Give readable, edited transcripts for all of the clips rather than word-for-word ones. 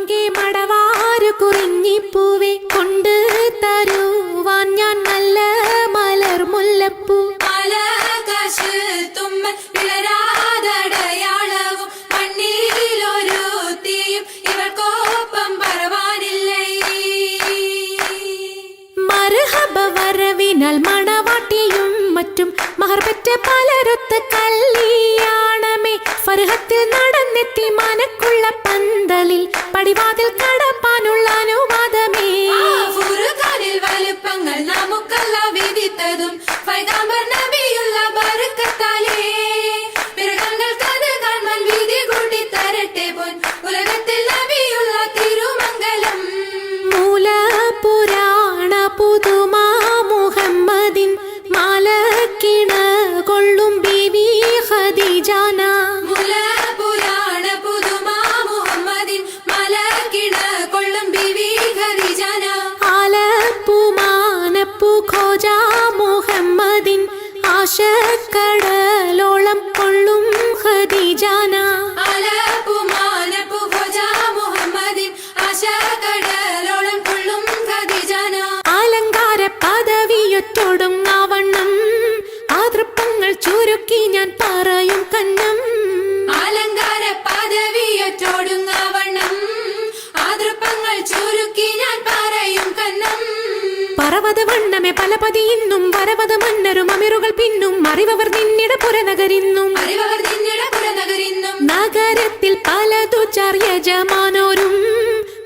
മങ്കെ മടവാരു കുറിഞ്ഞിപ്പൂവെ കൊണ്ട് തരുവാൻ ഞാൻ നല്ല മലർ മുല്ലപ്പൂ. ആകാശ് തുമ്മൽ വിളരാതടയാളവും മണ്ണിലൊരു തീയും ഇവൾക്കൊപ്പം പറവാനില്ലേ. മർഹബ വരവിനാൽ മണവാട്ടിയും മറ്റും മഹർപെറ്റ പലരൊത്ത് കല്യാണമേ. ഫർഹത്തിൽ നടന്നെത്തി മനക്കുള്ള പന്തലിൽ പടിവാതിൽ കടപ്പാനുള്ള അനുവാദമേ. ഫുർഖാനിൽ വലുപ്പങ്ങൾ നമുക്കല്ല വിധിത്തതും പൈഗംബർ നബിയുള്ള ബർക്കത്താലേ. പിറകങ്ങൾക്കത് കാണാൻ വിധി കൂട്ടി തരട്ടെ പോൻ ഉലകത്തിൽ നബിയുള്ള തിരുമംഗലം. മൂലപുരാണ പുതുമാ മുഹമ്മദിൻ മാലക്കിണ കൊള്ളും ബീവി ഖദീജാന. മുലപുരാണ പുതുമാ മുഹമ്മദിൻ മലക്കിണ കൊള്ളും ബീവി ഖദീജാന. ആലപ്പുമാനപ്പു ഖോജ മുഹമ്മദിൻ ആശക്കടലോളം കൊള്ളും ഖദീജാന. ആലപ്പുമാനപ്പു ഖോജ മുഹമ്മദിൻ ആശക്കടലോളം കൊള്ളും ഖദീജാന. അലങ്കാര പദവിയൊറ്റൊടുങ്ങാവണ്ണം ആതൃപ്പങ്ങൾ ചുരുക്കി ഞാൻ പറയും കന്നം. അലങ്കാര പദവിയൊറ്റൊടുങ്ങാവണ്ണം ആതൃപ്പങ്ങൾ ചുരുക്കി ഞാൻ പറയും കന്നം. പറവത് വണ്ണമേ പലപതി ഇന്നും വരവത് മന്നരും അമിറുകൾ പിന്നും അറിവർ നിന്നിട പുരനഗരിന്നും. അറിവർ നിന്നിട പുരനഗരിന്നും. നഗരത്തിൽ പലതു ചാർയജമാനോരും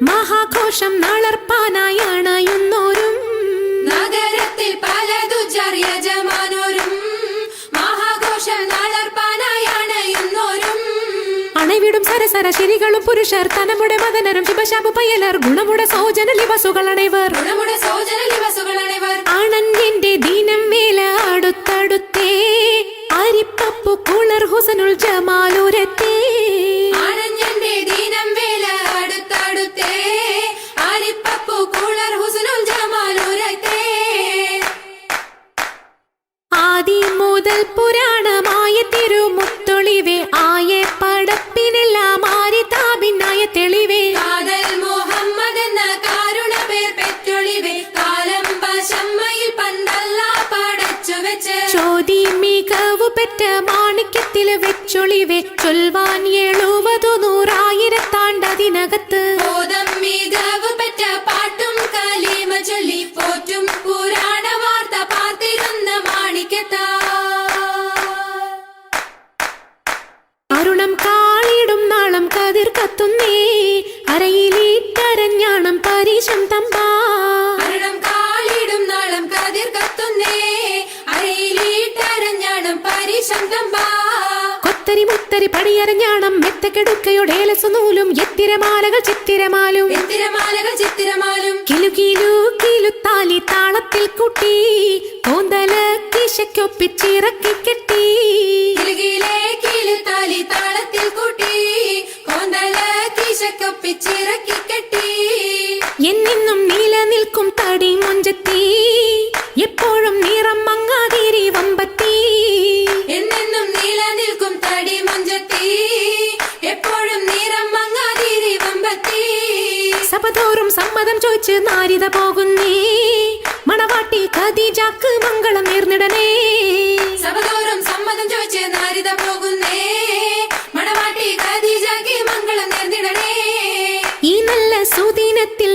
മഹാഘോഷം നളർപ്പാനായി അണയുന്നോരും. നഗരത്തിൽ പലതു യജമാനോരും മഹാഘോഷം നളർപ്പാനായി അണയുന്നോരും. അണവിടും സരസര ശിരികളും പുരുഷർ തനമുടെ മദനരും ശിവശാപു പയലർ ഗുണമുട സോജന ലിവസുകളണൈവർ. ഗുണമുട സോജന ലിവസുകളണൈവർ. ആണന്യന്റെ ദീനം വേല അടുത്തടുത്തേ അരിപ്പപ്പു കുളർ ഹുസനുൽ ജമാലുരത്തേ. ആണഞ്ഞന്റെ ദീനം വേല അടുത്തടുത്തേ അരിപ്പപ്പു കുളർ ഹുസനുൽ ജമാലുരത്തേ. ആദി മുതൽ പുരാണമായ തിരുമുത്തൊളിവേ ആയ പടപ്പിനെല്ലാം ആരിതാപിന്നായ തെളിവേ. കാതൽ മുഹമ്മദ് എന്ന കാരുണ പേർ പെറ്റൊളിവേ കാലം പശമ്മയിൽ പന്തല്ല പടച്ചു വെച്ച്. ചോതി മികവു പെറ്റ മാണിക്യത്തിൽ വെച്ചൊളിവേ ചൊൽവാൻ 70,100,000 ബോധം മികവ് പെറ്റ പാട്ടും കലീമ ചൊല്ലി പോറ്റും പുരാണ വാർത്ത പാർത്തിരുന്ന മാണിക്കത്താ. അരുണം കാളിടും നാളം കതിർ കത്തുന്നേ അരയിലീറ്റരഞ്ഞാണം പരീശം തമ്പാ. അരണം കാളിടും നാളം കതിർ കത്തുന്നേ അരയിലീട്ടരഞ്ഞാണം പരീശം തമ്പാ. കൊത്തരി മുത്തരി പടിയരഞ്ഞാണം മെത്തക്കെടുക്കയുടെ നൂലും എത്തിരമാലകൾ ചിത്തിരമാലും. എത്തിരമാലകൾ ചിത്തിരമാലും. കിലു കിലു കിലുത്താലി താളത്തിൽ കൂട്ടി കോന്തല കിശയ്ക്കൊപ്പിച്ചിറക്കി കെട്ടി. കിലുകിലേ കിലുത്താലി താളത്തിൽ കൂട്ടി കോന്തല കിശക്കൊപ്പിച്ചിറക്കി കെട്ടി. എന്നെന്നും നിലനിൽക്കും തടി മുഞ്ചത്തി എപ്പോഴും നിറം മങ്ങാതിരി വമ്പത്തി. എന്നെന്നും നിലനിൽക്കും തടി മുഞ്ചത്തി എപ്പോഴും നിറം മങ്ങാതിരി വമ്പത്തി. സഭതോറും സമ്മതം ചോദിച്ച് നാരിത പോകുന്നേ മണവാട്ടി ഖദീജക്ക് മംഗളം നേർന്നിടനേ. സഭതോറും സമ്മതം ചോദിച്ച് നാരിത പോകുന്നേ മണവാട്ടി ഖദീജയ്ക്ക് മംഗളം നേർന്നിടണേ. ഈ നല്ല സുദിനത്തിൽ